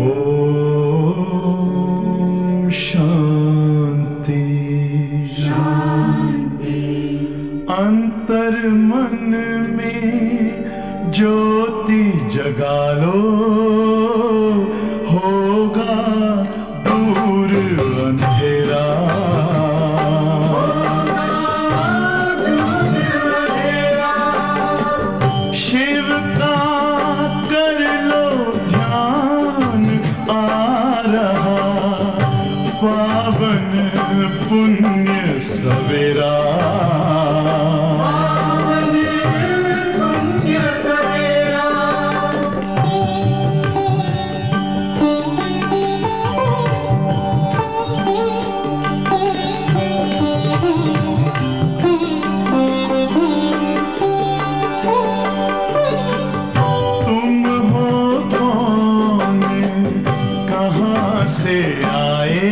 ओम शांति शांति। अंतर मन में ज्योति जगा लो, होगा दूर अंधेरा। शिव का कर लो ध्यान, आ रहा पावन पुण्य सवेरा। से आए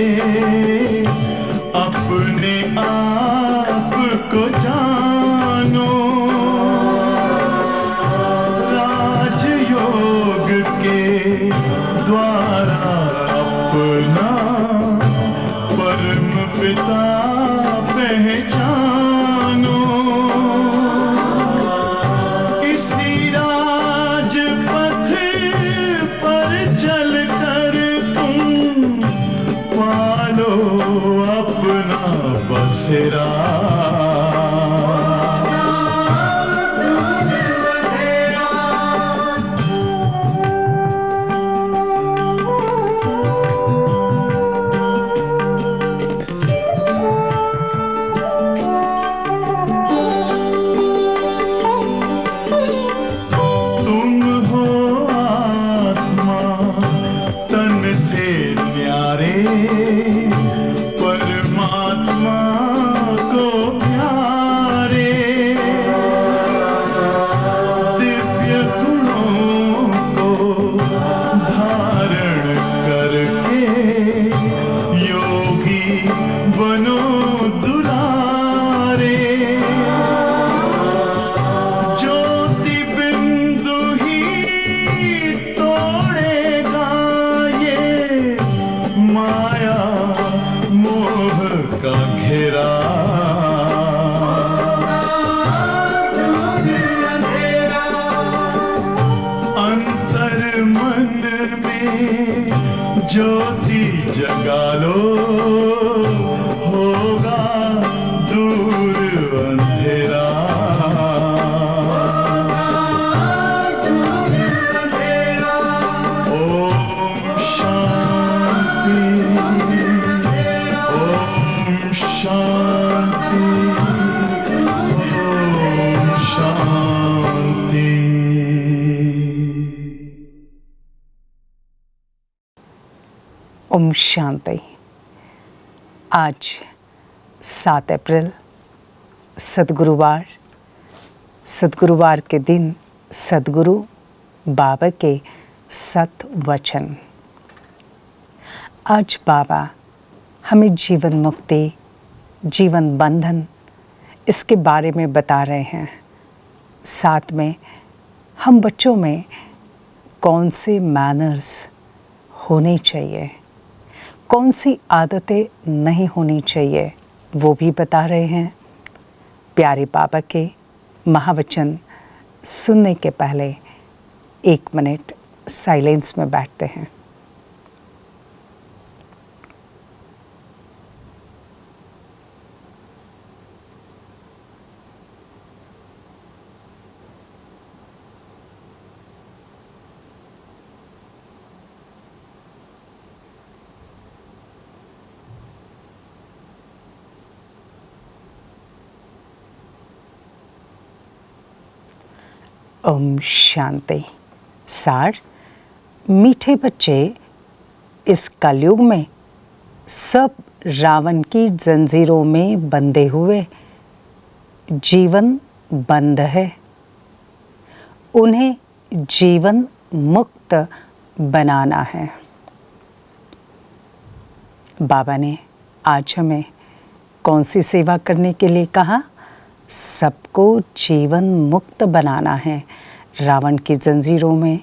अपने आप को जानो, राजयोग के द्वारा अपना परम पिता पहचानो। इसी राजपथ पर चलकर पालो अपना बसेरा। तुम हो आत्मा तन से न्यारे, परमात्मा को प्यारे। दिव्य गुणों को धारण करके योगी बनो दुलारे। ज्योति बिंदु ही तोड़ेगा ये माया मोह का घेरा। अंतर मन में ज्योति जगा लो, होगा दूर अंधेरा। ओम शांति शांति ओम शांति। ओम शांति। आज 7 अप्रैल सद्गुरुवार के दिन सद्गुरु बाबा के सत वचन। आज बाबा हमें जीवन मुक्ति, जीवन बंधन इसके बारे में बता रहे हैं। साथ में हम बच्चों में कौन से मैनर्स होने चाहिए, कौन सी आदतें नहीं होनी चाहिए, वो भी बता रहे हैं। प्यारे बाबा के महावचन सुनने के पहले 1 मिनट साइलेंस में बैठते हैं। ओम शांति। सार, मीठे बच्चे, इस कलयुग में सब रावण की जंजीरों में बंधे हुए जीवन बंद है। उन्हें जीवन मुक्त बनाना है। बाबा ने आज हमें कौन सी सेवा करने के लिए कहा? सबको जीवन मुक्त बनाना है, रावण की जंजीरों में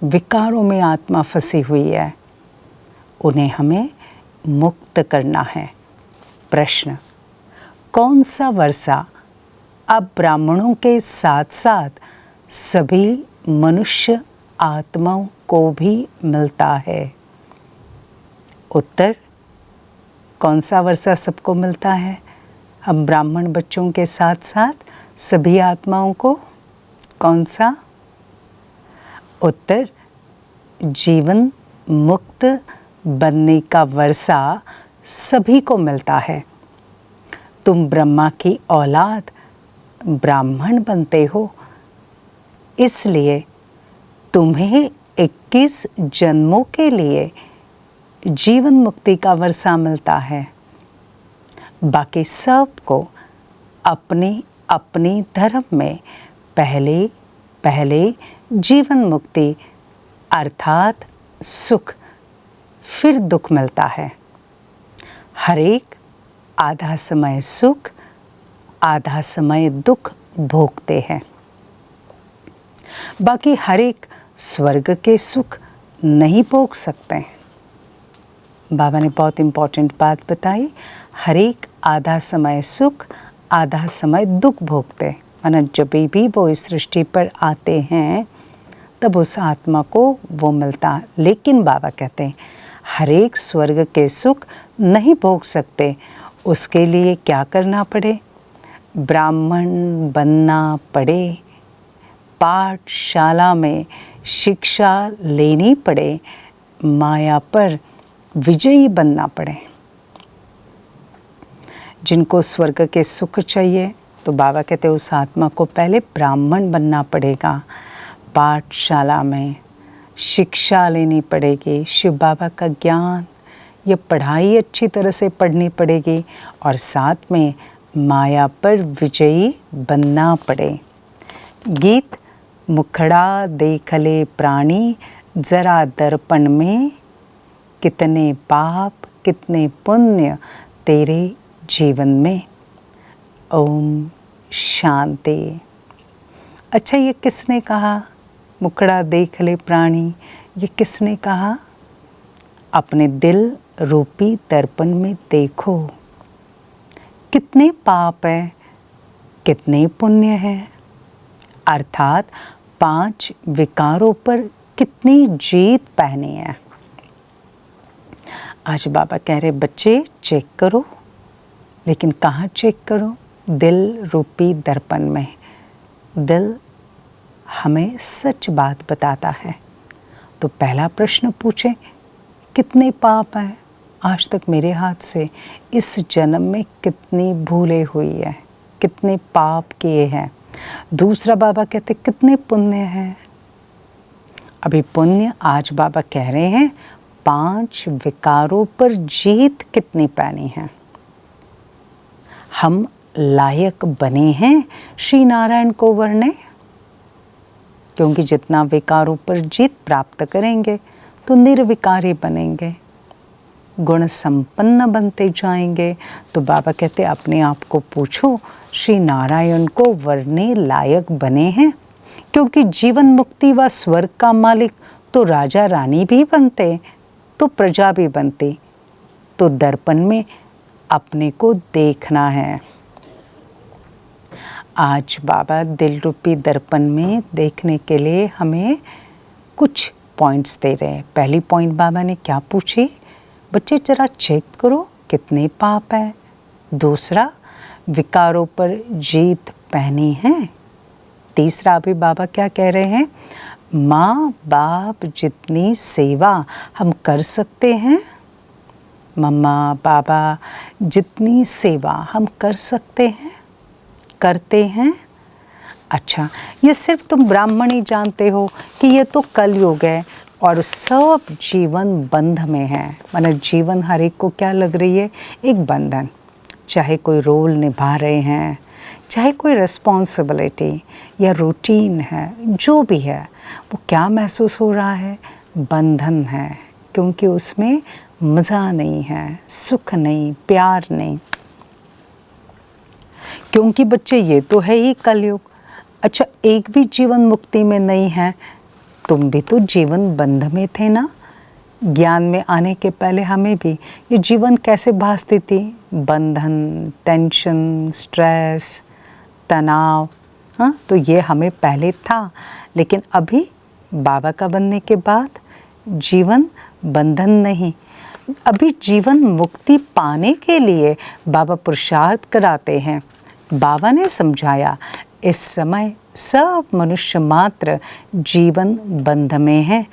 विकारों में आत्मा फंसी हुई है, उन्हें हमें मुक्त करना है। प्रश्न, कौन सा वर्षा अब ब्राह्मणों के साथ साथ सभी मनुष्य आत्माओं को भी मिलता है? उत्तर, कौन सा वर्षा सबको मिलता है? हम ब्राह्मण बच्चों के साथ साथ सभी आत्माओं को। कौन सा? उत्तर, जीवन मुक्त बनने का वर्षा सभी को मिलता है। तुम ब्रह्मा की औलाद ब्राह्मण बनते हो, इसलिए तुम्हें 21 जन्मों के लिए जीवन मुक्ति का वर्षा मिलता है। बाकी सबको अपने अपने धर्म में पहले पहले जीवन मुक्ति अर्थात सुख फिर दुख मिलता है। हर एक आधा समय सुख आधा समय दुख भोगते हैं। बाकी हर एक स्वर्ग के सुख नहीं भोग सकते। बाबा ने बहुत इम्पोर्टेंट बात बताई, हर एक आधा समय सुख आधा समय दुख भोगते। माना जब भी वो इस सृष्टि पर आते हैं तब उस आत्मा को वो मिलता। लेकिन बाबा कहते हैं हर एक स्वर्ग के सुख नहीं भोग सकते। उसके लिए क्या करना पड़े? ब्राह्मण बनना पड़े, पाठशाला में शिक्षा लेनी पड़े, माया पर विजयी बनना पड़े। जिनको स्वर्ग के सुख चाहिए तो बाबा कहते हैं उस आत्मा को पहले ब्राह्मण बनना पड़ेगा, पाठशाला में शिक्षा लेनी पड़ेगी, शिव बाबा का ज्ञान, ये पढ़ाई अच्छी तरह से पढ़नी पड़ेगी और साथ में माया पर विजयी बनना पड़े। गीत, मुखड़ा देख ले प्राणी जरा दर्पण में, कितने पाप कितने पुण्य तेरे जीवन में। ओम शांति। अच्छा, ये किसने कहा? मुखड़ा देख ले प्राणी, ये किसने कहा? अपने दिल रूपी दर्पण में देखो, कितने पाप है कितने पुण्य है, अर्थात 5 विकारों पर कितनी जीत पहनी है। आज बाबा कह रहे बच्चे चेक करो, लेकिन कहाँ चेक करो? दिल रूपी दर्पण में। दिल हमें सच बात बताता है। तो पहला प्रश्न पूछे, कितने पाप हैं आज तक मेरे हाथ से? इस जन्म में कितनी भूलें हुई है, कितने पाप किए हैं। दूसरा बाबा कहते कितने पुण्य हैं। अभी पुण्य आज बाबा कह रहे हैं 5 विकारों पर जीत कितनी पानी है। हम लायक बने हैं श्री नारायण को वरने, क्योंकि जितना विकारों पर जीत प्राप्त करेंगे तो निर्विकारी बनेंगे, गुण संपन्न बनते जाएंगे। तो बाबा कहते अपने आप को पूछो, श्री नारायण को वरने लायक बने हैं? क्योंकि जीवन मुक्ति व स्वर्ग का मालिक तो राजा रानी भी बनते, तो प्रजा भी बनती। तो दर्पण में अपने को देखना है। आज बाबा दिल रूपी दर्पण में देखने के लिए हमें कुछ पॉइंट्स दे रहे हैं। पहली पॉइंट बाबा ने क्या पूछी? बच्चे जरा चेक करो कितने पाप है। दूसरा, विकारों पर जीत पहनी है। तीसरा भी बाबा क्या कह रहे हैं? माँ बाप जितनी सेवा हम कर सकते हैं, मम्मा पापा जितनी सेवा हम कर सकते हैं, करते हैं। अच्छा, ये सिर्फ तुम ब्राह्मण ही जानते हो कि ये तो कलयुग है और सब जीवन बंध में है। मतलब जीवन हर एक को क्या लग रही है? एक बंधन। चाहे कोई रोल निभा रहे हैं, चाहे कोई रिस्पॉन्सिबिलिटी या रूटीन है, जो भी है, वो क्या महसूस हो रहा है? बंधन है, क्योंकि उसमें मज़ा नहीं है, सुख नहीं, प्यार नहीं। क्योंकि बच्चे ये तो है ही कलयुग। अच्छा, एक भी जीवन मुक्ति में नहीं है तुम भी तो जीवन बंध में थे ना। ज्ञान में आने के पहले हमें भी ये जीवन कैसे भासती थी, बंधन, टेंशन, स्ट्रेस, तनाव। हाँ, तो ये हमें पहले था, लेकिन अभी बाबा का बनने के बाद जीवन बंधन नहीं, अभी जीवन मुक्ति पाने के लिए बाबा पुरुषार्थ कराते हैं। बाबा ने समझाया, इस समय सब मनुष्य मात्र जीवन बंध में हैं,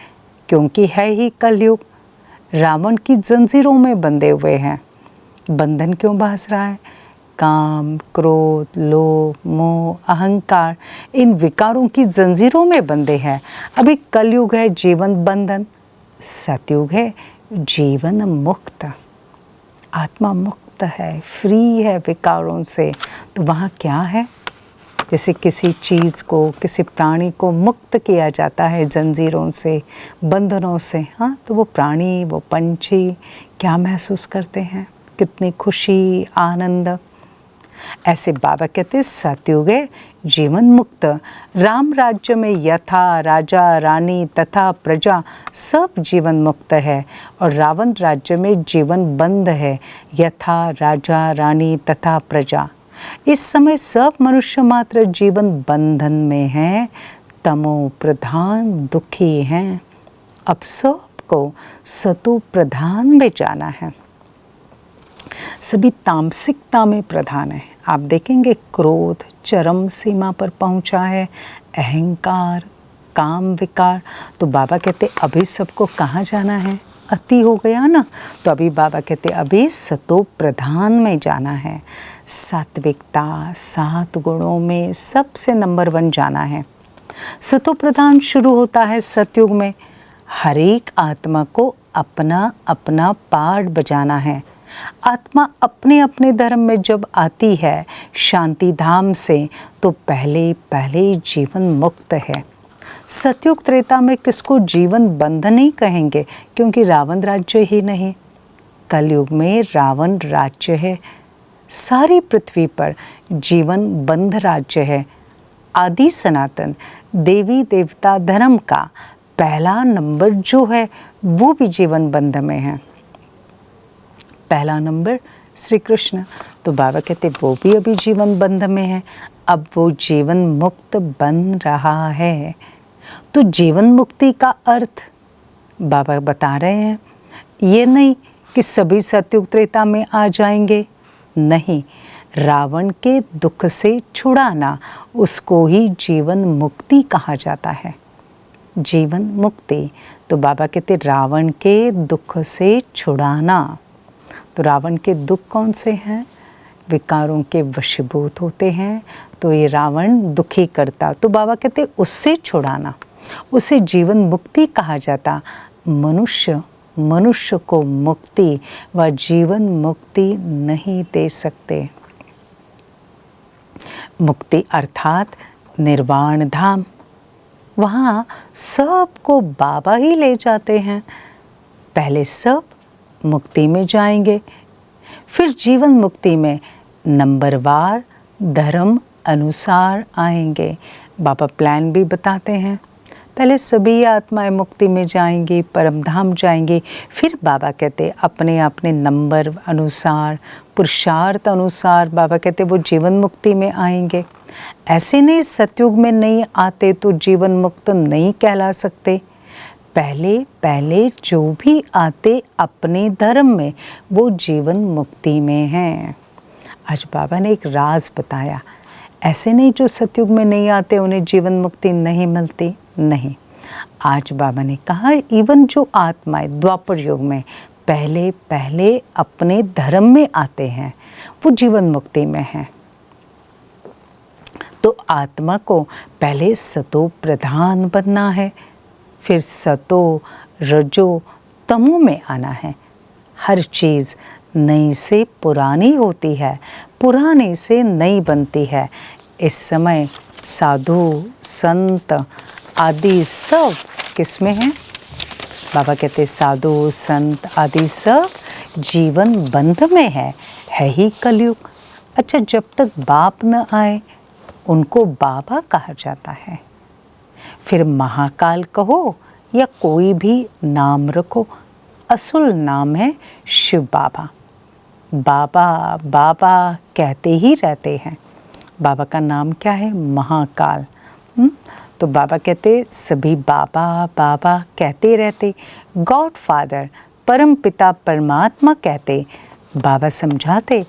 क्योंकि है ही कलयुग, रावण की जंजीरों में बंधे हुए हैं। बंधन क्यों भास रहा है? काम, क्रोध, लोभ, मोह, अहंकार, इन विकारों की जंजीरों में बंधे हैं। अभी कलयुग है जीवन बंधन, सतयुग है जीवन मुक्त, आत्मा मुक्त है, फ्री है विकारों से। तो वहाँ क्या है? जैसे किसी चीज़ को, किसी प्राणी को मुक्त किया जाता है जंजीरों से, बंधनों से। हाँ, तो वो प्राणी, वो पंछी क्या महसूस करते हैं? कितनी खुशी, आनंद। ऐसे बाबा कहते सतयुग है जीवन मुक्त। राम राज्य में यथा राजा, रानी तथा प्रजा सब जीवन मुक्त है, और रावण राज्य में जीवन बंद है, यथा राजा, रानी तथा प्रजा। इस समय सब मनुष्य मात्र जीवन बंधन में हैं, तमो प्रधान दुखी हैं। अब सबको सतो प्रधान में जाना है। सभी तामसिकता में प्रधान है। आप देखेंगे क्रोध चरम सीमा पर पहुंचा है, अहंकार, काम विकार। तो बाबा कहते अभी सबको कहाँ जाना है? अति हो गया ना, तो अभी बाबा कहते अभी सतो प्रधान में जाना है। सात्विकता, 7 गुणों में सबसे नंबर 1 जाना है। सतो प्रधान शुरू होता है सतयुग में। हर एक आत्मा को अपना अपना पार्ट बजाना है। आत्मा अपने अपने धर्म में जब आती है शांति धाम से, तो पहले पहले जीवन मुक्त है। सतयुग त्रेता में किसको जीवन बंधन ही कहेंगे, क्योंकि रावण राज्य ही नहीं। कलयुग में रावण राज्य है, सारी पृथ्वी पर जीवन बंध राज्य है। आदि सनातन देवी देवता धर्म का पहला नंबर जो है वो भी जीवन बंध में है। पहला नंबर श्री कृष्ण। तो बाबा कहते वो भी अभी जीवन बंध में है, अब वो जीवन मुक्त बन रहा है। तो जीवन मुक्ति का अर्थ बाबा बता रहे हैं, ये नहीं कि सभी सतयुग त्रेता में आ जाएंगे, नहीं, रावण के दुख से छुड़ाना उसको ही जीवन मुक्ति कहा जाता है। जीवन मुक्ति, तो बाबा कहते रावण के दुख से छुड़ाना। तो रावण के दुख कौन से हैं? विकारों के वशीभूत होते हैं, तो ये रावण दुखी करता। तो बाबा कहते उससे छुड़ाना, उसे जीवन मुक्ति कहा जाता। मनुष्य को मुक्ति व जीवन मुक्ति नहीं दे सकते। मुक्ति अर्थात निर्वाण धाम, वहाँ सबको बाबा ही ले जाते हैं। पहले सब मुक्ति में जाएंगे, फिर जीवन मुक्ति में नंबरवार धर्म अनुसार आएंगे। बाबा प्लान भी बताते हैं। पहले सभी आत्माएं मुक्ति में जाएंगी, परम धाम जाएंगी, फिर बाबा कहते अपने अपने नंबर अनुसार, पुरुषार्थ अनुसार बाबा कहते वो जीवन मुक्ति में आएंगे। ऐसे नहीं सतयुग में नहीं आते तो जीवन मुक्त नहीं कहला सकते। पहले पहले जो भी आते अपने धर्म में वो जीवन मुक्ति में हैं। आज बाबा ने एक राज बताया, ऐसे नहीं जो सतयुग में नहीं आते उन्हें जीवन मुक्ति नहीं मिलती, नहीं। आज बाबा ने कहा इवन जो आत्माएं द्वापर युग में पहले पहले अपने धर्म में आते हैं वो जीवन मुक्ति में हैं। तो आत्मा को पहले सतो प्रधान बनना है, फिर सतो रजो तमो में आना है। हर चीज़ नई से पुरानी होती है, पुराने से नई बनती है। इस समय साधु संत आदि सब किस में हैं? बाबा कहते साधु संत आदि सब जीवन बंध में है ही कलयुग। अच्छा, जब तक बाप न आए उनको बाबा कहा जाता है। फिर महाकाल कहो या कोई भी नाम रखो, असुल नाम है शिव बाबा। बाबा बाबा कहते ही रहते हैं। बाबा का नाम क्या है? महाकाल। तो बाबा कहते सभी बाबा बाबा कहते रहते। गॉड फादर परम पिता परमात्मा कहते। बाबा समझाते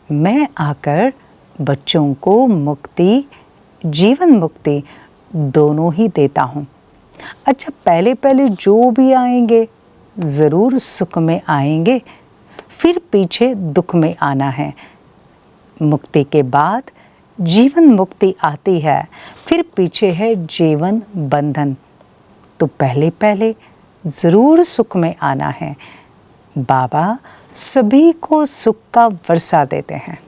मैं आकर बच्चों को मुक्ति, जीवन मुक्ति दोनों ही देता हूँ। अच्छा, पहले पहले जो भी आएंगे ज़रूर सुख में आएंगे, फिर पीछे दुख में आना है। मुक्ति के बाद जीवन मुक्ति आती है, फिर पीछे है जीवन बंधन। तो पहले पहले ज़रूर सुख में आना है। बाबा सभी को सुख का वर्षा देते हैं।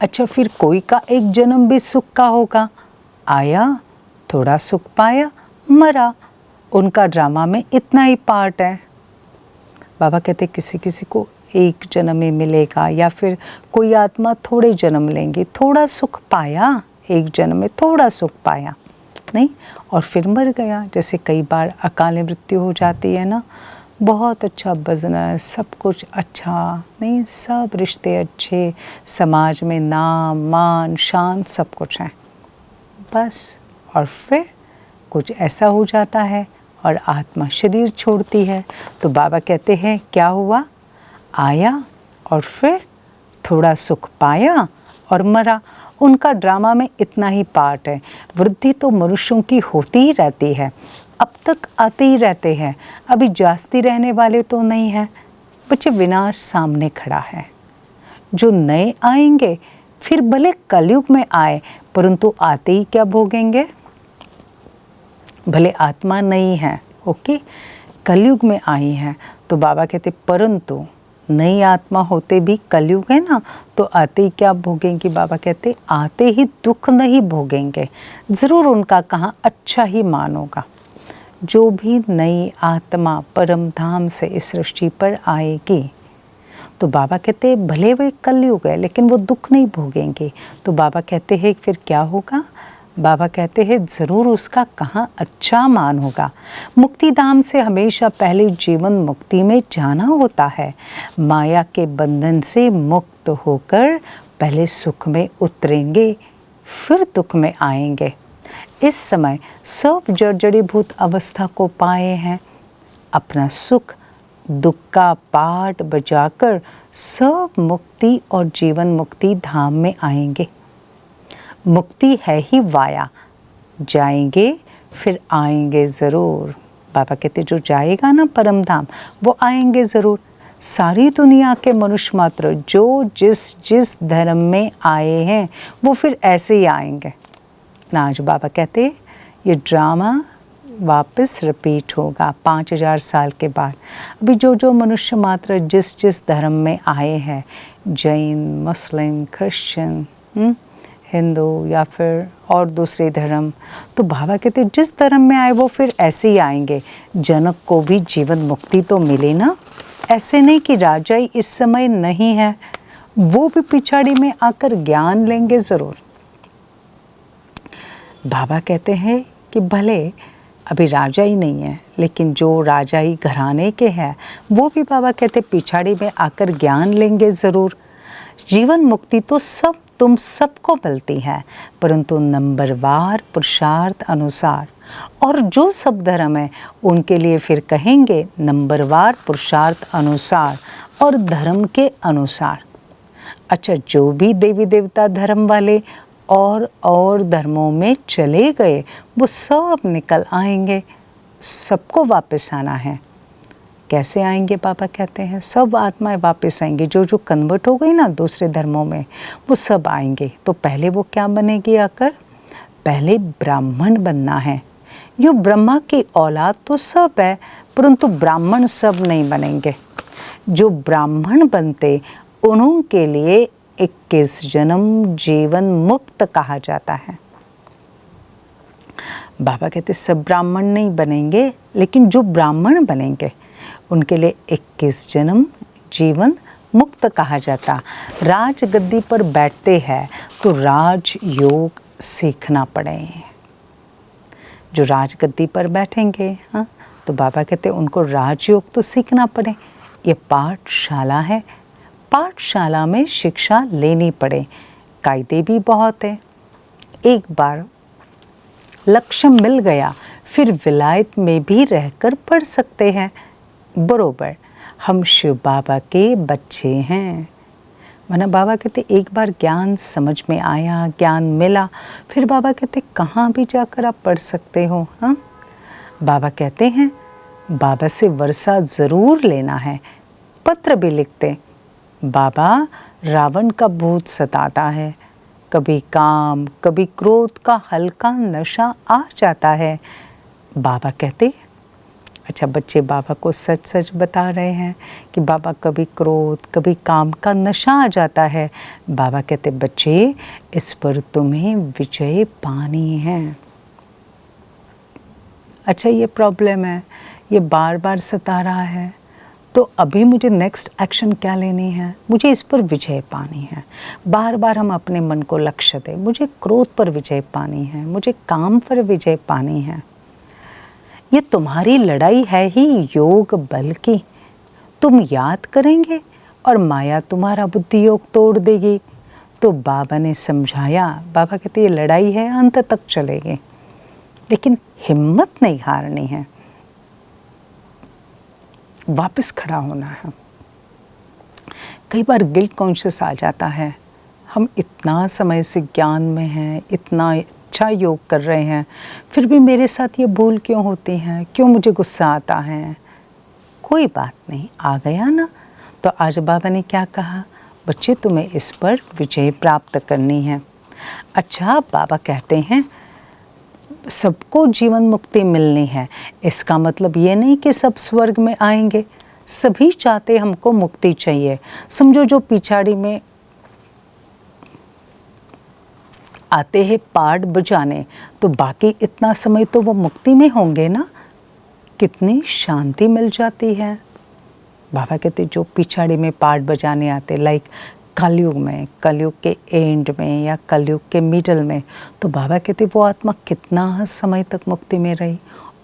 अच्छा, फिर कोई का एक जन्म भी सुख का होगा। आया, थोड़ा सुख पाया, मरा। उनका ड्रामा में इतना ही पार्ट है। बाबा कहते किसी किसी को एक जन्म में मिलेगा, या फिर कोई आत्मा थोड़े जन्म लेंगे, थोड़ा सुख पाया, एक जन्म में थोड़ा सुख पाया नहीं, और फिर मर गया। जैसे कई बार अकाल मृत्यु हो जाती है ना, बहुत अच्छा बिजनेस, सब कुछ अच्छा नहीं, सब रिश्ते अच्छे, समाज में नाम मान शान सब कुछ है, बस। और फिर कुछ ऐसा हो जाता है और आत्मा शरीर छोड़ती है। तो बाबा कहते हैं क्या हुआ? आया और फिर थोड़ा सुख पाया और मरा। उनका ड्रामा में इतना ही पार्ट है। वृद्धि तो मनुष्यों की होती ही रहती है, अब तक आते ही रहते हैं, अभी जास्ती रहने वाले तो नहीं हैं। बच्चे, विनाश सामने खड़ा है। जो नए आएंगे फिर भले कलयुग में आए, परंतु आते ही क्या भोगेंगे? भले आत्मा नहीं है, ओके, कलयुग में आई हैं। तो बाबा कहते परंतु नई आत्मा होते भी कलयुग है ना, तो आते ही क्या भोगेंगे? बाबा कहते आते ही दुख नहीं भोगेंगे, ज़रूर उनका कहाँ अच्छा ही मान होगा। जो भी नई आत्मा परम धाम से इस सृष्टि पर आएगी, तो बाबा कहते भले वे कलयुग है लेकिन वो दुख नहीं भोगेंगे। तो बाबा कहते हैं फिर क्या होगा? बाबा कहते हैं ज़रूर उसका कहाँ अच्छा मान होगा। मुक्ति धाम से हमेशा पहले जीवन मुक्ति में जाना होता है। माया के बंधन से मुक्त होकर पहले सुख में उतरेंगे, फिर दुख में आएंगे। इस समय सब जड़जड़ीभूत अवस्था को पाए हैं। अपना सुख दुख का पाठ बजाकर सब मुक्ति और जीवन मुक्ति धाम में आएंगे। मुक्ति है ही वाया, जाएंगे फिर आएंगे ज़रूर। बाबा कहते जो जाएगा ना परम धाम, वो आएंगे ज़रूर। सारी दुनिया के मनुष्य मात्र जो जिस जिस धर्म में आए हैं वो फिर ऐसे ही आएंगे ना। आज बाबा कहते ये ड्रामा वापस रिपीट होगा 5000 साल के बाद। अभी जो जो मनुष्य मात्र जिस जिस धर्म में आए हैं, जैन, मुस्लिम, क्रिश्चियन, हिंदू या फिर और दूसरे धर्म, तो बाबा कहते जिस धर्म में आए वो फिर ऐसे ही आएंगे। जनक को भी जीवन मुक्ति तो मिले ना, ऐसे नहीं कि राजा ही इस समय नहीं है, वो भी पिछाड़ी में आकर ज्ञान लेंगे ज़रूर। बाबा कहते हैं कि भले अभी राजा ही नहीं है, लेकिन जो राजा ही घराने के हैं वो भी बाबा कहते पिछाड़ी में आकर ज्ञान लेंगे ज़रूर। जीवन मुक्ति तो सब तुम सबको मिलती है, परंतु नंबरवार पुरुषार्थ अनुसार। और जो सब धर्म है उनके लिए फिर कहेंगे नंबरवार पुरुषार्थ अनुसार और धर्म के अनुसार। अच्छा, जो भी देवी देवता धर्म वाले और धर्मों में चले गए वो सब निकल आएंगे, सबको वापस आना है। कैसे आएंगे? बाबा कहते हैं सब आत्माएं वापस आएंगी। जो जो कन्वर्ट हो गई ना दूसरे धर्मों में वो सब आएंगे। तो पहले वो क्या बनेगी आकर? पहले ब्राह्मण बनना है। यो ब्रह्मा की औलाद तो सब है, परंतु ब्राह्मण सब नहीं बनेंगे। जो ब्राह्मण बनते उनके लिए 21 जन्म जीवन मुक्त कहा जाता है। बाबा कहते सब ब्राह्मण नहीं बनेंगे, लेकिन जो ब्राह्मण बनेंगे उनके लिए 21 जन्म जीवन मुक्त कहा जाता। राज गद्दी पर बैठते हैं तो राज योग सीखना पड़े। जो राजगद्दी पर बैठेंगे। हाँ, तो बाबा कहते उनको राजयोग तो सीखना पड़े। ये पाठशाला है, पाठशाला में शिक्षा लेनी पड़े। कायदे भी बहुत है। एक बार लक्ष्य मिल गया फिर विलायत में भी रहकर पढ़ सकते हैं। बरोबर हम शिव बाबा के बच्चे हैं। वरना बाबा कहते एक बार ज्ञान समझ में आया, ज्ञान मिला, फिर बाबा कहते कहाँ भी जाकर आप पढ़ सकते हो। हाँ, बाबा कहते हैं बाबा से वर्षा ज़रूर लेना है। पत्र भी लिखते, बाबा रावण का भूत सताता है, कभी काम कभी क्रोध का हल्का नशा आ जाता है। बाबा कहते, अच्छा बच्चे बाबा को सच सच बता रहे हैं कि बाबा कभी क्रोध कभी काम का नशा आ जाता है। बाबा कहते बच्चे इस पर तुम्हें विजय पानी है। अच्छा ये प्रॉब्लम है, ये बार बार सता रहा है, तो अभी मुझे नेक्स्ट एक्शन क्या लेनी है? मुझे इस पर विजय पानी है। बार बार हम अपने मन को लक्ष्य दें, मुझे क्रोध पर विजय पानी है, मुझे काम पर विजय पानी है। ये तुम्हारी लड़ाई है ही योग बल की। तुम याद करेंगे और माया तुम्हारा बुद्धि योग तोड़ देगी। तो बाबा ने समझाया, बाबा कहते ये लड़ाई है, अंत तक चलेगी, लेकिन हिम्मत नहीं हारनी है, वापस खड़ा होना है। कई बार गिल्ट कॉन्शियस आ जाता है, हम इतना समय से ज्ञान में हैं, इतना अच्छा योग कर रहे हैं, फिर भी मेरे साथ ये भूल क्यों होती हैं, क्यों मुझे गुस्सा आता है। कोई बात नहीं, आ गया ना। तो आज बाबा ने क्या कहा, बच्चे तुम्हें इस पर विजय प्राप्त करनी है। अच्छा बाबा कहते हैं सबको जीवन मुक्ति मिलनी है, इसका मतलब ये नहीं कि सब स्वर्ग में आएंगे। सभी चाहते हमको मुक्ति चाहिए। समझो जो पिछाड़ी में आते हैं पाठ बजाने, तो बाकी इतना समय तो वो मुक्ति में होंगे ना। कितनी शांति मिल जाती है। बाबा कहते जो पिछाड़ी में पाठ बजाने आते, लाइक कलयुग में, कलयुग के एंड में या कलयुग के मिडल में, तो बाबा कहते वो आत्मा कितना समय तक मुक्ति में रही।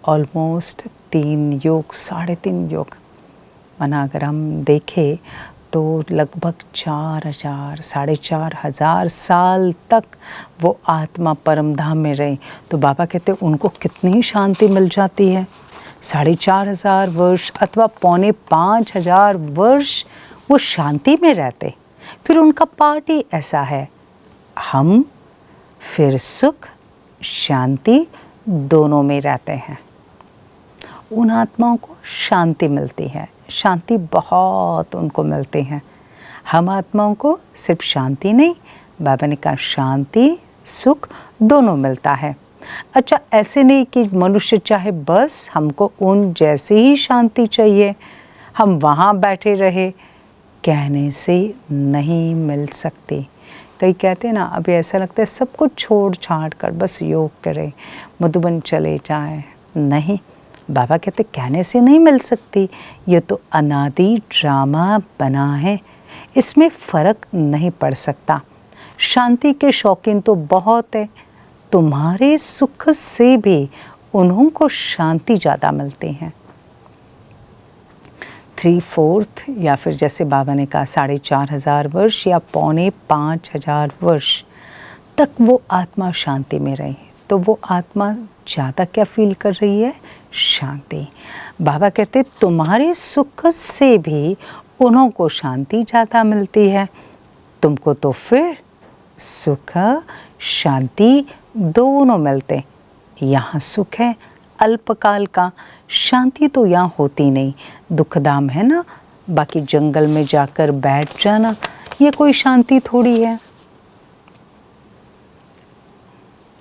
ऑलमोस्ट 3 युग, 3.5 युग। माना अगर हम देखें तो लगभग 4000, 4500 साल तक वो आत्मा परम धाम में रही। तो बाबा कहते उनको कितनी शांति मिल जाती है। 4500 वर्ष अथवा 4500 वर्ष वो शांति में रहते। फिर उनका पार्ट ही ऐसा है, हम फिर सुख शांति दोनों में रहते हैं। उन आत्माओं को शांति मिलती है, शांति बहुत उनको मिलती है। हम आत्माओं को सिर्फ शांति नहीं, बाबा ने कहा शांति सुख दोनों मिलता है। अच्छा ऐसे नहीं कि मनुष्य चाहे बस हमको उन जैसी ही शांति चाहिए, हम वहाँ बैठे रहे, कहने से नहीं मिल सकती। कई कहते हैं ना, अभी ऐसा लगता है सब कुछ छोड़ छाड़ कर बस योग करें, मधुबन चले जाएं। नहीं, बाबा कहते कहने से नहीं मिल सकती, ये तो अनादि ड्रामा बना है, इसमें फ़र्क नहीं पड़ सकता। शांति के शौकीन तो बहुत है, तुम्हारे सुख से भी उन्हों को शांति ज़्यादा मिलती है। 3/4 या फिर जैसे बाबा ने कहा 4500 वर्ष या 4500 वर्ष तक वो आत्मा शांति में रही। तो वो आत्मा ज़्यादा क्या फील कर रही है? शांति। बाबा कहते तुम्हारे सुख से भी उन्हों को शांति ज़्यादा मिलती है, तुमको तो फिर सुख शांति दोनों मिलते। यहाँ सुख है अल्पकाल का, शांति तो यहाँ होती नहीं, दुखधाम है ना। बाकी जंगल में जाकर बैठ जाना ये कोई शांति थोड़ी है।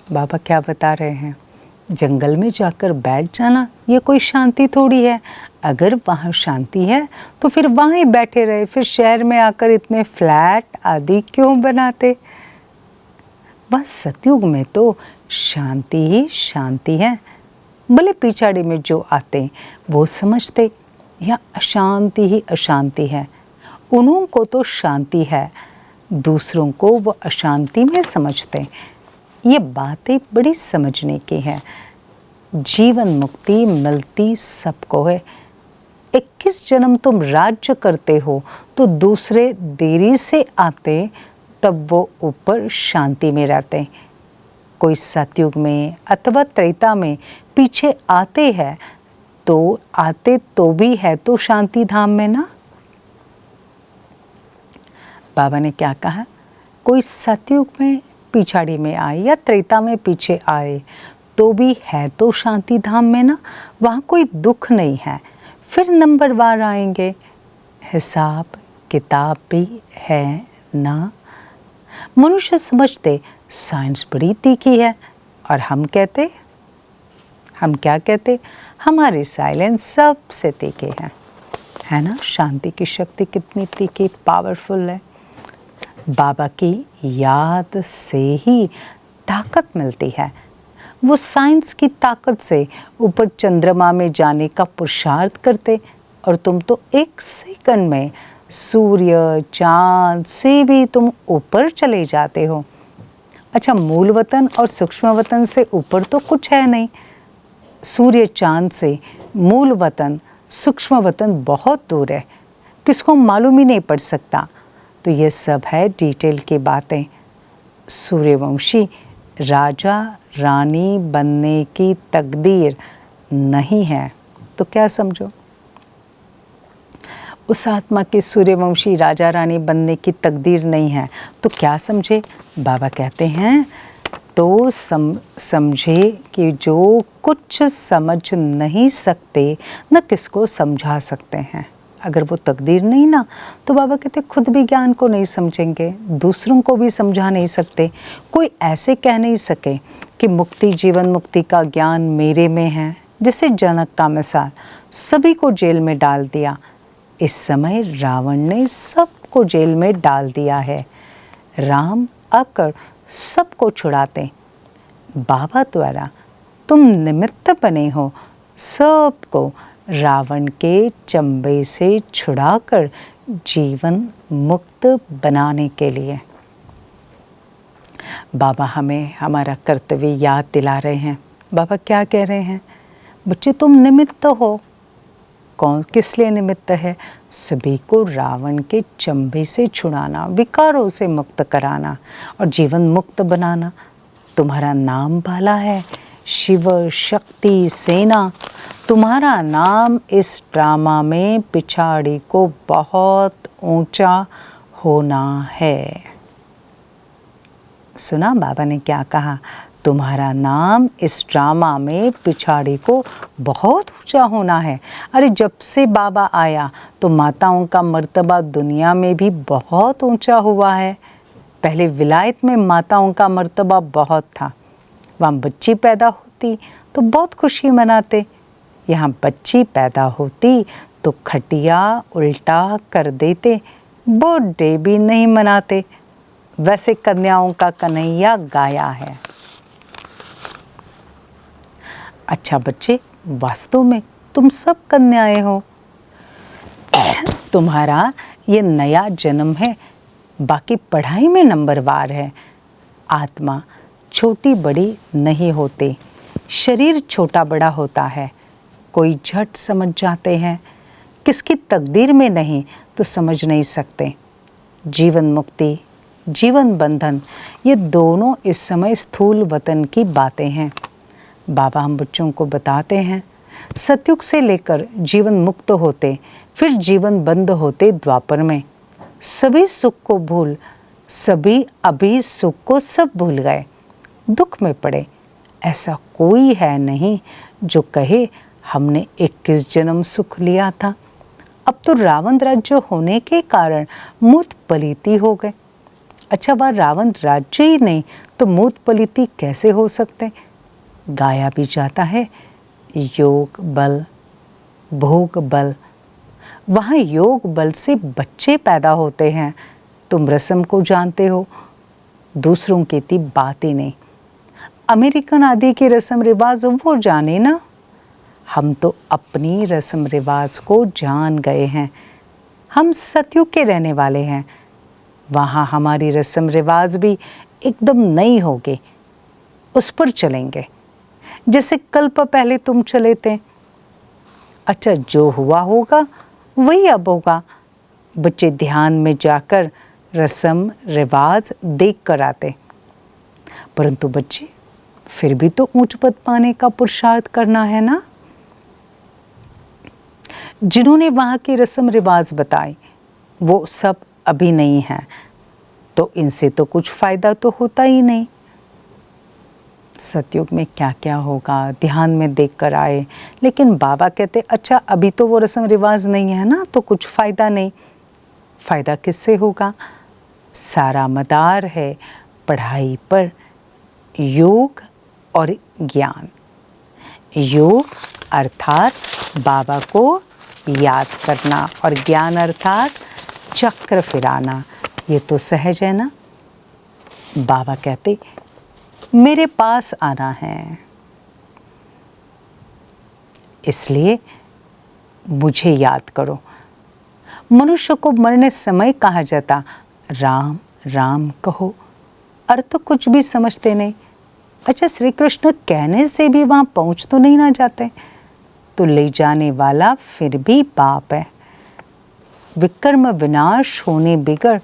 बाबा क्या बता रहे हैं, जंगल में जाकर बैठ जाना ये कोई शांति थोड़ी है। अगर वहाँ शांति है तो फिर वहाँ ही बैठे रहे, फिर शहर में आकर इतने फ्लैट आदि क्यों बनाते। बस सतयुग में तो शांति ही शांति है। भले पिछाड़ी में जो आते वो समझते या अशांति ही अशांति है, उन्हों को तो शांति है, दूसरों को वो अशांति में समझते। ये बातें बड़ी समझने की है। जीवन मुक्ति मिलती सबको है। 21 जन्म तुम राज्य करते हो तो दूसरे देरी से आते, तब वो ऊपर शांति में रहते। कोई सतयुग में अथवा त्रेता में पीछे आते हैं तो आते तो भी है तो शांति धाम में ना। बाबा ने क्या कहा, कोई सतयुग में पिछाड़ी में आए या त्रेता में पीछे आए तो भी है तो शांति धाम में ना, वहाँ कोई दुख नहीं है। फिर नंबरवार आएंगे, हिसाब किताब भी है ना। मनुष्य समझते साइंस बड़ी तीखी है, और हम क्या कहते, हमारी साइलेंस सबसे तीखी है ना। शांति की शक्ति कितनी तीखी पावरफुल है। बाबा की याद से ही ताकत मिलती है। वो साइंस की ताकत से ऊपर चंद्रमा में जाने का पुरुषार्थ करते, और तुम तो 1 सेकंड में सूर्य चांद से भी तुम ऊपर चले जाते हो। अच्छा, मूल वतन और सूक्ष्म वतन से ऊपर तो कुछ है नहीं। सूर्य चांद से मूल वतन सूक्ष्म वतन बहुत दूर है, किसको मालूम ही नहीं पड़ सकता। तो ये सब है डिटेल की बातें। सूर्यवंशी राजा रानी बनने की तकदीर नहीं है तो क्या समझो। उस आत्मा की सूर्यवंशी राजा रानी बनने की तकदीर नहीं है तो क्या समझे। बाबा कहते हैं तो समझे कि जो कुछ समझ नहीं सकते न किसको समझा सकते हैं। अगर वो तकदीर नहीं ना, तो बाबा कहते खुद भी ज्ञान को नहीं समझेंगे, दूसरों को भी समझा नहीं सकते। कोई ऐसे कह नहीं सके कि मुक्ति जीवन मुक्ति का ज्ञान मेरे में है। जैसे जनक का मिसाल, सभी को जेल में डाल दिया। इस समय रावण ने सबको जेल में डाल दिया है। राम आकर सबको छुड़ाते। बाबा द्वारा तुम निमित्त बने हो सबको रावण के चंबे से छुड़ाकर जीवन मुक्त बनाने के लिए। बाबा हमें हमारा कर्तव्य याद दिला रहे हैं। बाबा क्या कह रहे हैं, बच्चे तुम निमित्त हो। कौन किस लिए निमित्त है? सभी को रावण के चंबे से छुड़ाना, विकारों से मुक्त कराना और जीवन मुक्त बनाना। तुम्हारा नाम भाला है, शिव शक्ति सेना। तुम्हारा नाम इस ड्रामा में पिछाड़ी को बहुत ऊंचा होना है। सुना बाबा ने क्या कहा, तुम्हारा नाम इस ड्रामा में पिछाड़ी को बहुत ऊंचा होना है। अरे जब से बाबा आया तो माताओं का मर्तबा दुनिया में भी बहुत ऊंचा हुआ है। पहले विलायत में माताओं का मर्तबा बहुत था, वहाँ बच्ची पैदा होती तो बहुत खुशी मनाते। यहाँ बच्ची पैदा होती तो खटिया उल्टा कर देते, बर्थडे भी नहीं मनाते। वैसे कन्याओं का कन्हैया गाया है। अच्छा बच्चे, वास्तव में तुम सब कन्याएं हो। तुम्हारा ये नया जन्म है, बाकी पढ़ाई में नंबरवार है। आत्मा छोटी बड़ी नहीं होती, शरीर छोटा बड़ा होता है। कोई झट समझ जाते हैं, किसकी तकदीर में नहीं तो समझ नहीं सकते। जीवन मुक्ति जीवन बंधन ये दोनों इस समय स्थूल वतन की बातें हैं। बाबा हम बच्चों को बताते हैं सतयुग से लेकर जीवन मुक्त होते, फिर जीवन बंद होते द्वापर में। सभी सुख को भूल, सभी अभी सुख को सब भूल गए, दुख में पड़े। ऐसा कोई है नहीं जो कहे हमने 21 जन्म सुख लिया था। अब तो रावण राज्य होने के कारण मूत पलीती हो गए। अच्छा, वह रावण राज्य ही नहीं तो मूत पलीती कैसे हो सकते। गाया भी जाता है योग बल भोग बल। वहाँ योग बल से बच्चे पैदा होते हैं। तुम रस्म को जानते हो, दूसरों की इतनी बात ही नहीं। अमेरिकन आदि के रस्म रिवाज वो जाने ना, हम तो अपनी रस्म रिवाज को जान गए हैं। हम सतयुग के रहने वाले हैं। वहाँ हमारी रस्म रिवाज भी एकदम नई होगी, उस पर चलेंगे। जैसे कल्प पहले तुम चले थे। अच्छा, जो हुआ होगा वही अब होगा। बच्चे ध्यान में जाकर रस्म रिवाज देख कर आते, परंतु बच्चे फिर भी तो ऊंच पद पाने का पुरुषार्थ करना है ना। जिन्होंने वहाँ के रस्म रिवाज बताए वो सब अभी नहीं हैं, तो इनसे तो कुछ फ़ायदा तो होता ही नहीं। सतयुग में क्या क्या होगा ध्यान में देख कर आए, लेकिन बाबा कहते अच्छा अभी तो वो रस्म रिवाज नहीं है ना, तो कुछ फ़ायदा नहीं। फ़ायदा किससे होगा? सारा मदार है पढ़ाई पर, योग और ज्ञान। योग अर्थात बाबा को याद करना और ज्ञान अर्थात चक्र फिराना। ये तो सहज है ना। बाबा कहते मेरे पास आना है, इसलिए मुझे याद करो। मनुष्य को मरने समय कहा जाता राम राम कहो, अर्थ कुछ भी समझते नहीं। अच्छा, श्री कृष्ण कहने से भी वहाँ पहुँच तो नहीं ना जाते, तो ले जाने वाला फिर भी बाप है। विकर्म विनाश होने बिगड़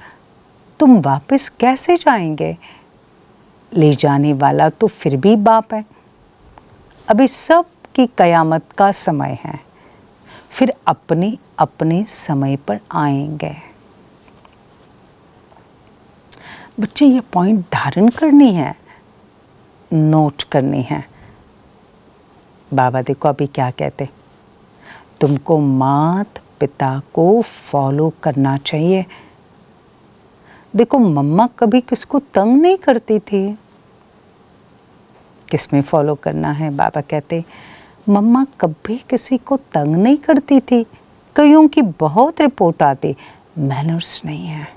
तुम वापस कैसे जाएंगे? ले जाने वाला तो फिर भी बाप है। अभी सब की कयामत का समय है, फिर अपने अपने समय पर आएंगे। बच्चे ये पॉइंट धारण करनी है, नोट करनी है। बाबा देखो अभी क्या कहते, तुमको माता पिता को फॉलो करना चाहिए। देखो मम्मा कभी किसको तंग नहीं करती थी। किसमें फॉलो करना है? बाबा कहते मम्मा कभी किसी को तंग नहीं करती थी। कईयों की बहुत रिपोर्ट आती मैनर्स नहीं है।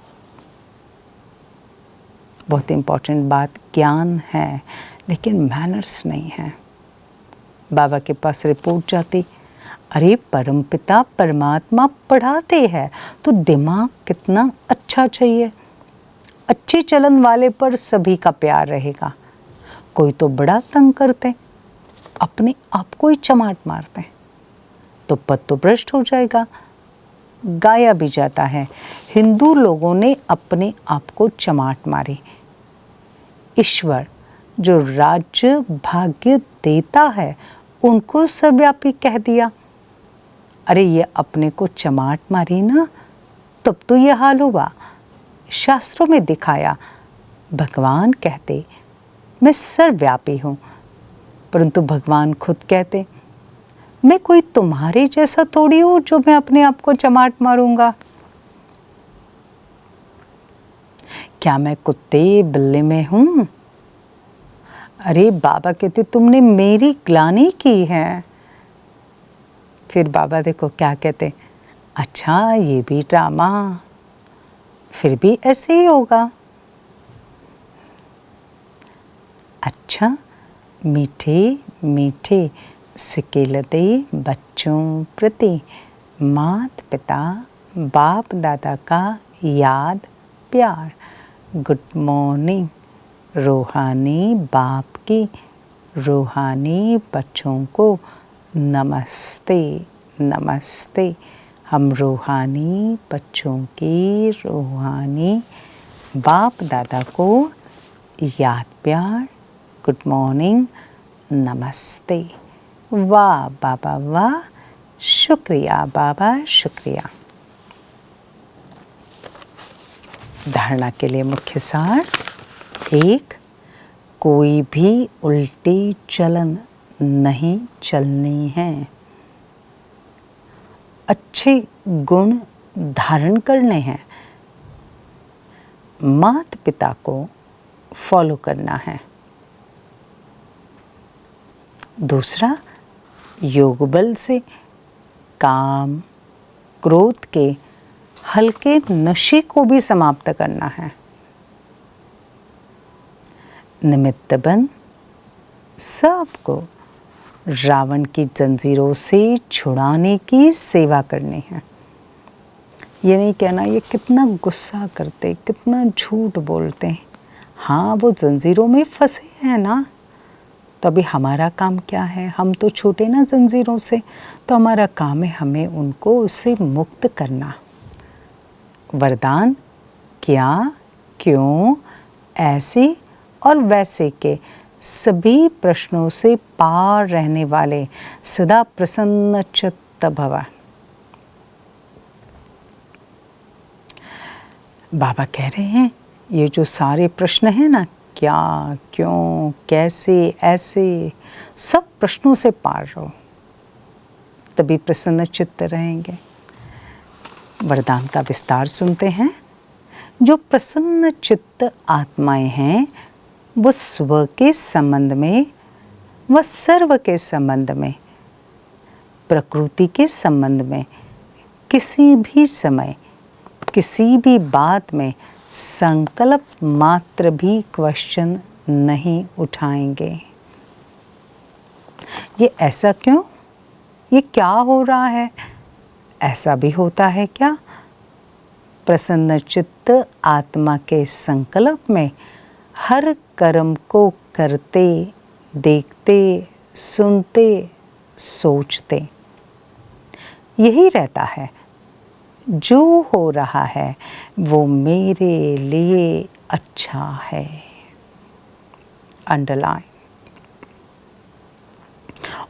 बहुत इम्पोर्टेंट बात, ज्ञान है लेकिन मैनर्स नहीं है। बाबा के पास रिपोर्ट जाती, अरे परमपिता परमात्मा पढ़ाते हैं तो दिमाग कितना अच्छा चाहिए। अच्छे चलन वाले पर सभी का प्यार रहेगा। कोई तो बड़ा तंग करते, अपने आप को ही चमाट मारते, तो पद तो भ्रष्ट हो जाएगा, गाया भी जाता है। हिंदू लोगों ने अपने आप को चमाट मारी। ईश्वर जो राज्य भाग्य देता है उनको सर्वव्यापी कह दिया। अरे ये अपने को चमाट मारी ना, तब तो ये हाल हुआ। शास्त्रों में दिखाया, भगवान कहते मैं सर्वव्यापी हूँ, परंतु भगवान खुद कहते मैं कोई तुम्हारे जैसा थोड़ी हूँ जो मैं अपने आप को चमाट मारूंगा। क्या मैं कुत्ते बिल्ली में हूँ? अरे बाबा कहते तुमने मेरी ग्लानि की है। फिर बाबा देखो क्या कहते, अच्छा ये भी ड्रामा, फिर भी ऐसे ही होगा। अच्छा, मीठे मीठे सिकेलते बच्चों प्रति माता पिता बाप दादा का याद प्यार। Good morning. रूहानी बाप की रूहानी बच्चों को नमस्ते नमस्ते। हम रूहानी बच्चों की रूहानी बाप दादा को याद प्यार, गुड मॉर्निंग, नमस्ते। वाह बाबा वाह, शुक्रिया बाबा शुक्रिया। धारणा के लिए मुख्य सार, 1, कोई भी उल्टी चलन नहीं चलनी है। अच्छे गुण धारण करने हैं। माता पिता को फॉलो करना है। दूसरा, योग बल से काम क्रोध के हल्के नशे को भी समाप्त करना है। निमित्त बन सबको रावण की जंजीरों से छुड़ाने की सेवा करनी है। ये नहीं कहना ये कितना गुस्सा करते, कितना झूठ बोलते हैं। हाँ वो जंजीरों में फंसे हैं ना, तो अभी हमारा काम क्या है? हम तो छोटे ना जंजीरों से, तो हमारा काम है हमें उनको उससे मुक्त करना। वरदान क्या, क्यों, ऐसे और वैसे के सभी प्रश्नों से पार रहने वाले सदा प्रसन्न चित्त भव। बाबा कह रहे हैं ये जो सारे प्रश्न हैं ना, क्या, क्यों, कैसे, ऐसे, सब प्रश्नों से पार रहो, तभी प्रसन्न चित्त रहेंगे। वरदान का विस्तार सुनते हैं। जो प्रसन्न चित्त आत्माएं हैं वो स्व के संबंध में व सर्व के संबंध में, प्रकृति के संबंध में किसी भी समय किसी भी बात में संकल्प मात्र भी क्वेश्चन नहीं उठाएंगे। ये ऐसा क्यों? ये क्या हो रहा है? ऐसा भी होता है क्या? प्रसन्न चित्त आत्मा के संकल्प में हर कर्म को करते, देखते, सुनते, सोचते यही रहता है, जो हो रहा है वो मेरे लिए अच्छा है। अंडरलाइन।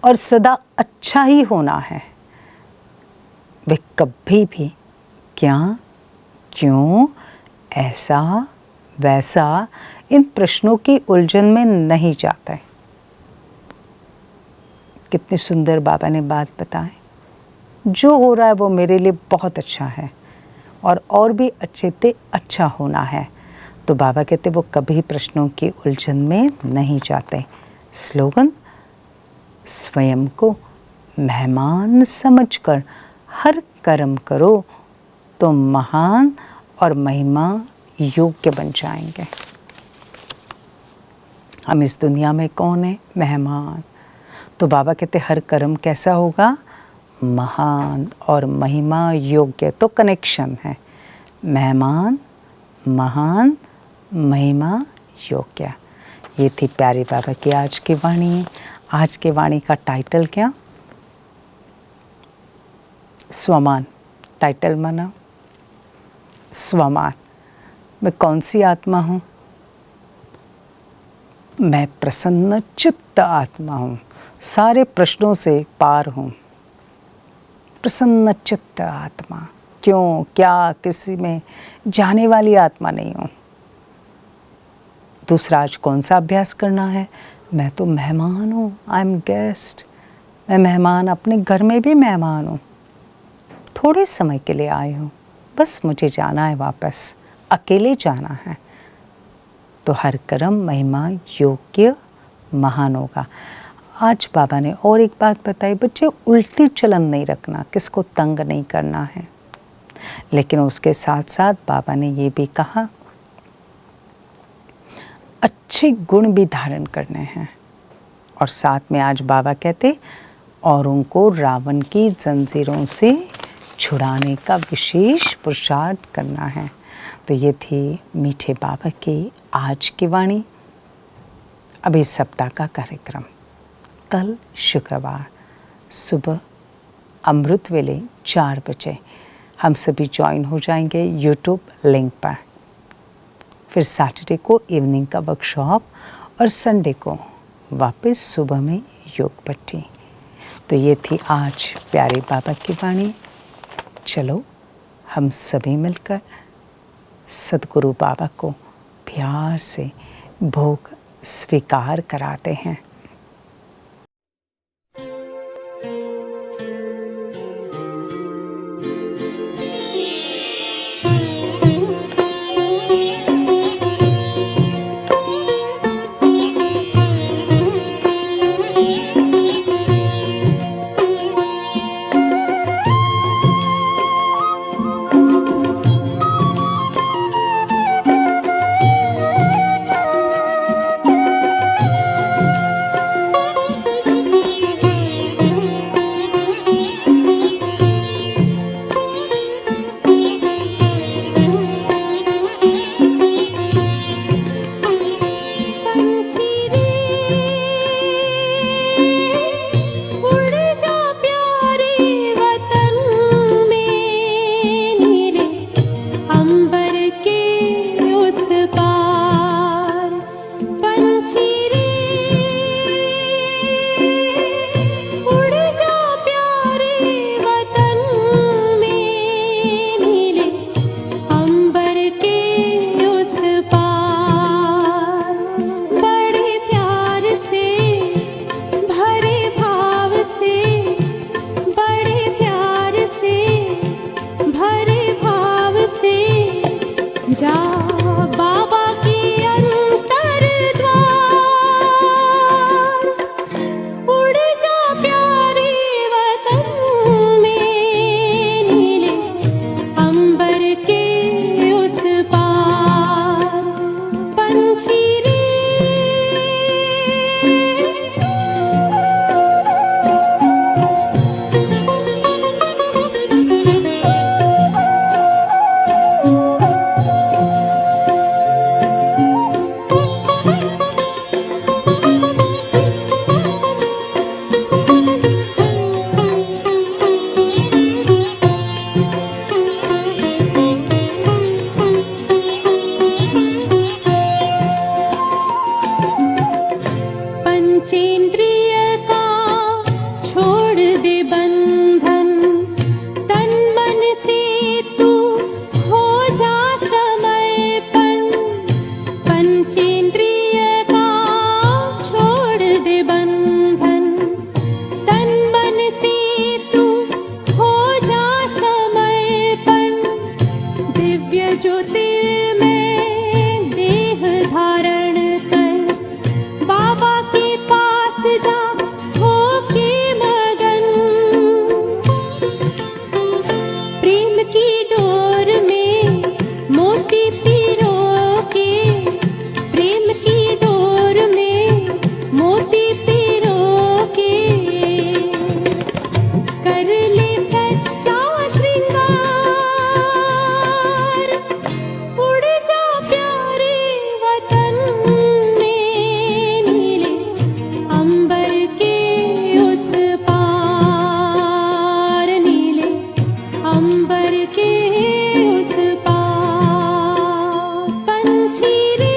और सदा अच्छा ही होना है। वे कभी भी क्या, क्यों, ऐसा, वैसा इन प्रश्नों की उलझन में नहीं जाते। कितनी सुंदर बाबा ने बात बताई। जो हो रहा है वो मेरे लिए बहुत अच्छा है और भी अच्छे से अच्छा होना है। तो बाबा कहते वो कभी प्रश्नों की उलझन में नहीं जाते। स्लोगन, स्वयं को मेहमान समझकर हर कर्म करो तो महान और महिमा योग्य बन जाएंगे। हम इस दुनिया में कौन है? मेहमान। तो बाबा कहते हर कर्म कैसा होगा? महान और महिमा योग्य। तो कनेक्शन है, मेहमान, महान, महिमा योग्य। ये थी प्यारे बाबा की आज की वाणी। आज की वाणी का टाइटल क्या? स्वमान। टाइटल माना स्वमान। मैं कौन सी आत्मा हूँ? मैं प्रसन्न चित्त आत्मा हूँ, सारे प्रश्नों से पार हूँ। प्रसन्न चित्त आत्मा। क्यों, क्या, किसी में जाने वाली आत्मा नहीं हूँ। दूसरा आज कौन सा अभ्यास करना है? मैं तो मेहमान हूँ, आई एम गेस्ट। मैं मेहमान, अपने घर में भी मेहमान हूँ। थोड़े समय के लिए आई हूँ, बस मुझे जाना है वापस, अकेले जाना है। तो हर कर्म महिमा योग्य महान होगा। आज बाबा ने और एक बात बताई, बच्चे उल्टी चलन नहीं रखना, किसको तंग नहीं करना है। लेकिन उसके साथ साथ बाबा ने ये भी कहा अच्छे गुण भी धारण करने हैं। और साथ में आज बाबा कहते औरों को रावण की जंजीरों से छुड़ाने का विशेष पुरुषार्थ करना है। तो ये थी मीठे बाबा की आज की वाणी। अभी सप्ताह का कार्यक्रम कल शुक्रवार सुबह अमृत वेले 4 बजे हम सभी ज्वाइन हो जाएंगे यूट्यूब लिंक पर। फिर सैटरडे को इवनिंग का वर्कशॉप और संडे को वापस सुबह में योग पट्टी। तो ये थी आज प्यारे बाबा की वाणी। चलो हम सभी मिलकर सद्गुरु बाबा को प्यार से भोग स्वीकार कराते हैं। प्रेम की डोर में मोती पिरो के, प्रेम की डोर में मोती पिरो के, कर ले सच्चा श्रृंगार, उड़ जा प्यारे वतन में, नीले अंबर के उस पार, नीले अंबर के उस पार। पंछी रे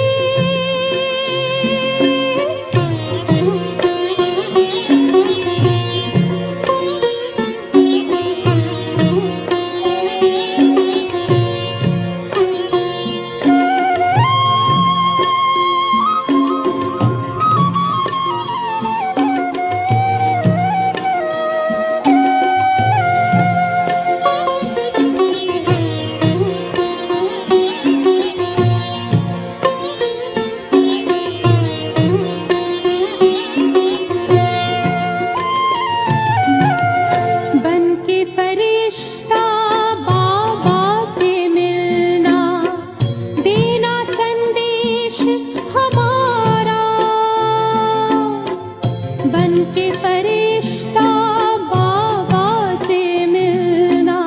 बन के फरिश्ता बाबा से मिलना, देना संदेश हमारा। बन के फरिश्ता बाबा से मिलना,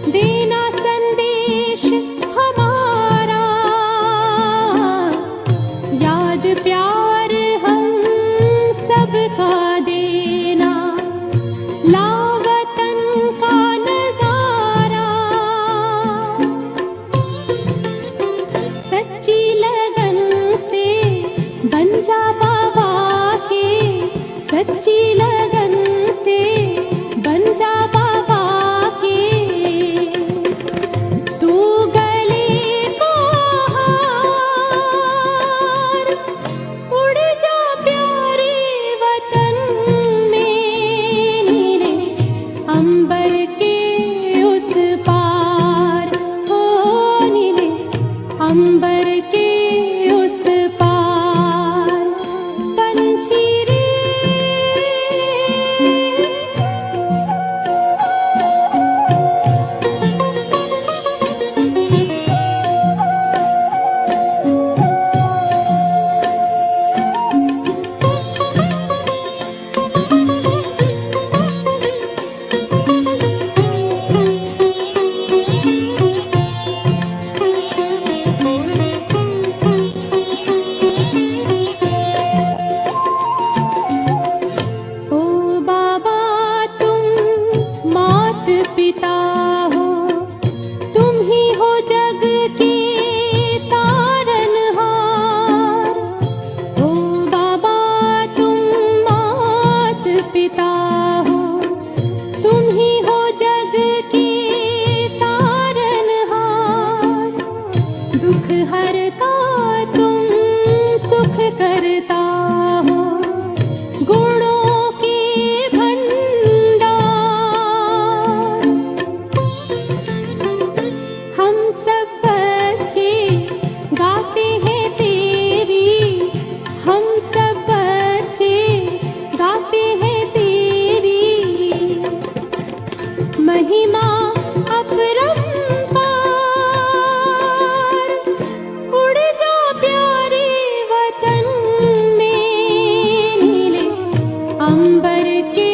देना संदेश हमारा। याद प्यार हम सबका देना, लावतन का नजारा। सच्ची लगन से बन जा बाबा के, सच्ची लगन से बन जा बाबा के। तू गले को हार, उड़ जा प्यारे वतन में, नीले अंबर के उस पार, हो नीले अंबर के उस पार। पंछी रे ओ बाबा तुम मात पिता हो, तुम ही हो जग के तारनहार। ओ बाबा तुम मात पिता हो, तुम ही हो जग के तारनहार। दुख हरता तुम सुख करता हो, गुणों के भंडार। हम सब बच्चे गाते हैं तेरी, हम सब बच्चे गाते हैं तेरी महिमा अपरंपार। उड़ जा प्यारे वतन में, नीले अंबर के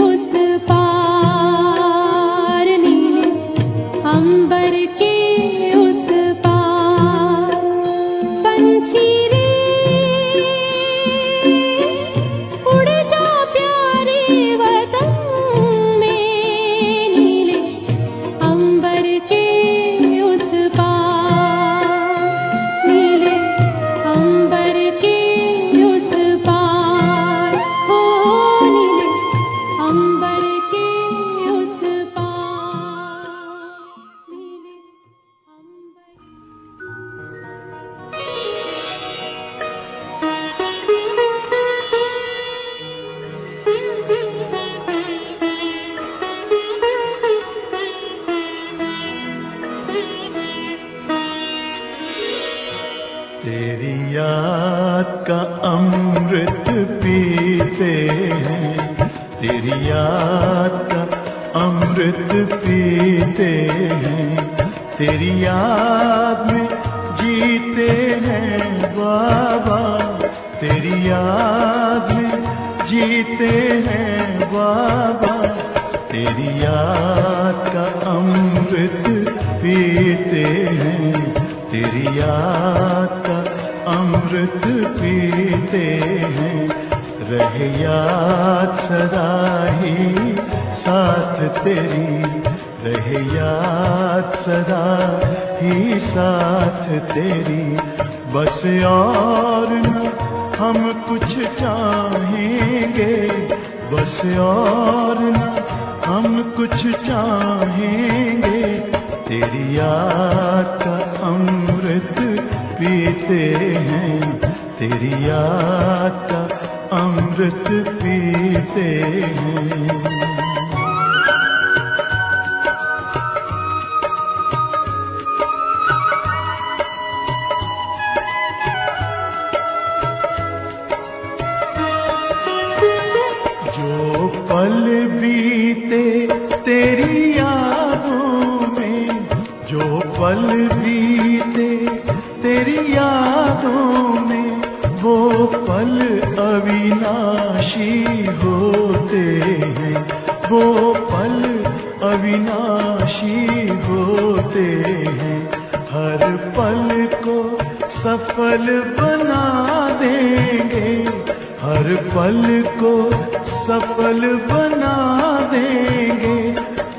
उस पार, नीले अंबर के उस पार। पंछी रे उड़ जा प्यारे वतन में, नीले अंबर के उस पार, नीले अंबर के उस पार, हो नीले अंबर के उस पार, नीले तेरी याद का अमृत पीते हैं, तेरी याद का अमृत अमृत पीते हैं, तेरी याद में जीते हैं बाबा, तेरी याद में जीते हैं बाबा, तेरी याद का अमृत पीते हैं, तेरी याद का अमृत पीते हैं। रहे याद सदा ही साथ तेरी, रहे याद सदा ही साथ तेरी, बस और न हम कुछ चाहेंगे, बस और न हम कुछ चाहेंगे, तेरी याद का अमृत पीते हैं, तेरी याद का अमृत पीते हैं। जो पल बीते तेरी यादों में, जो पल बीते तेरी यादों में, वो पल अविनाशी होते हैं, वो पल अविनाशी होते हैं। हर पल को सफल बना देंगे, हर पल को सफल बना देंगे,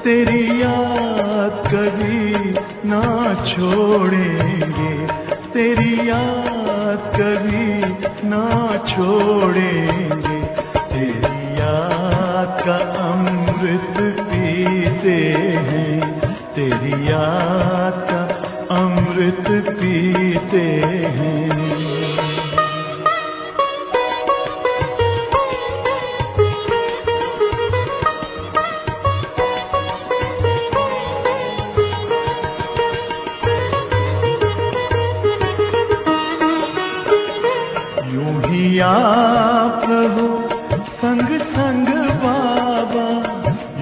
तेरी याद कभी ना छोड़ेंगे, तेरी याद कभी ना छोड़ेंगे, तेरी याद का अमृत पीते हैं, तेरी याद का अमृत पीते हैं। यूं ही आप रहो संग संग बाबा,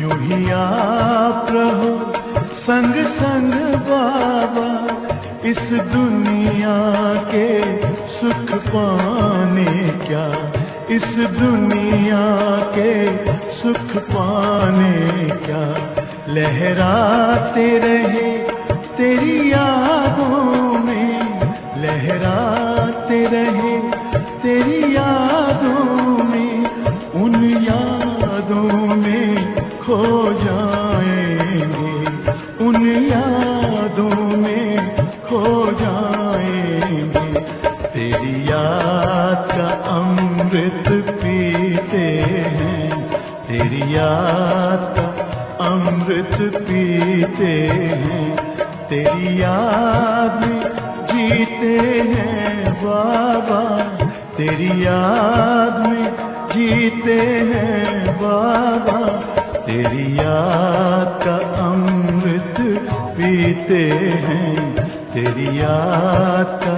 यूं ही आप रहो संग संग बाबा, इस दुनिया के सुख पाने क्या, इस दुनिया के सुख पाने क्या, लहराते रहे तेरी यादों में, लहराते रहे तेरी यादों में, उन यादों में खो जाएंगे, उन यादों में खो जाएंगे, तेरी याद का अमृत पीते हैं, तेरी याद का अमृत पीते हैं, तेरी याद में जीते हैं बाबा, तेरी याद में जीते हैं बाबा, तेरी याद का अमृत पीते हैं, तेरी याद का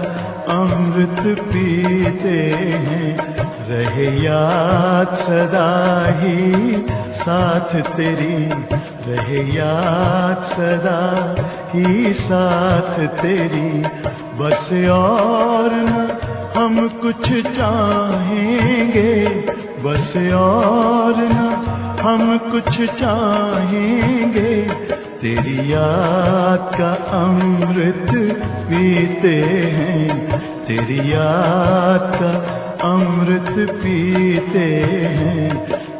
अमृत पीते हैं। रहे याद सदा ही साथ तेरी, रहे याद सदा ही साथ तेरी, बस और न हम कुछ चाहेंगे, बस और न हम कुछ चाहेंगे, तेरी याद का अमृत पीते हैं, तेरी याद का अमृत पीते हैं,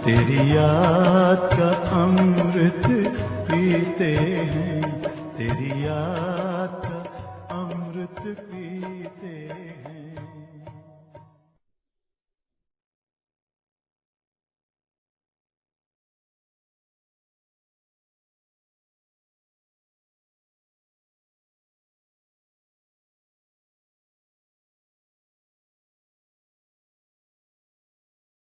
तेरी याद का अमृत पीते हैं, तेरी याद का अमृत पीते हैं।